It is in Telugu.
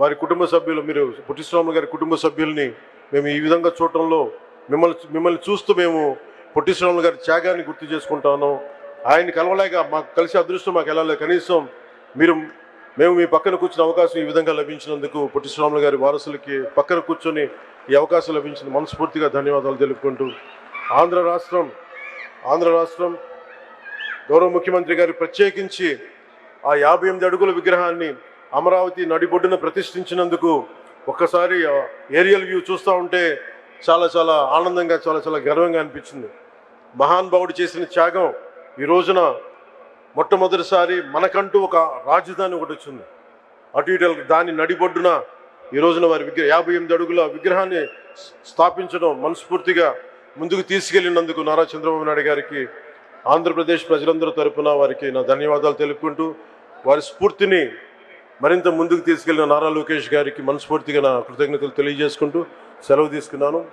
వారి కుటుంబ సభ్యులు, మీరు పొట్టి శ్రీరాములు గారి కుటుంబ సభ్యుల్ని మేము ఈ విధంగా చూడటంలో మిమ్మల్ని చూస్తూ మేము పొట్టి శ్రీరాములు గారి త్యాగాన్ని గుర్తు చేసుకుంటాను. ఆయన కలవలేక మాకు కలిసి అదృష్టం మాకు వెళ్ళలేదు. కనీసం మేము మీ పక్కన కూర్చున్న అవకాశం ఈ విధంగా లభించినందుకు పొట్టి శ్రీరాములు గారి వారసులకి పక్కన కూర్చొని ఈ అవకాశం లభించిన మనస్ఫూర్తిగా ధన్యవాదాలు తెలుపుకుంటూ, ఆంధ్ర రాష్ట్రం గౌరవ ముఖ్యమంత్రి గారు ప్రత్యేకించి ఆ 58 అడుగుల విగ్రహాన్ని అమరావతి నడిబొడ్డున ప్రతిష్ఠించినందుకు ఒక్కసారి ఏరియల్ వ్యూ చూస్తూ ఉంటే చాలా చాలా ఆనందంగా, చాలా చాలా గర్వంగా అనిపించింది. మహానుభావుడు చేసిన త్యాగం ఈ రోజున మొట్టమొదటిసారి మనకంటూ ఒక రాజధాని ఒకటి వచ్చింది. అటు ఇటు దాని నడిబొడ్డున ఈ రోజున వారి 58 అడుగుల విగ్రహాన్ని స్థాపించడం మనస్ఫూర్తిగా ముందుకు తీసుకెళ్లినందుకు నారా చంద్రబాబు నాయుడు గారికి ఆంధ్రప్రదేశ్ ప్రజలందరూ తరపున వారికి నా ధన్యవాదాలు తెలుపుకుంటూ, వారి స్ఫూర్తిని మరింత ముందుకు తీసుకెళ్లిన నారా లోకేష్ గారికి మనస్ఫూర్తిగా నా కృతజ్ఞతలు తెలియజేసుకుంటూ సెలవు తీసుకున్నాను.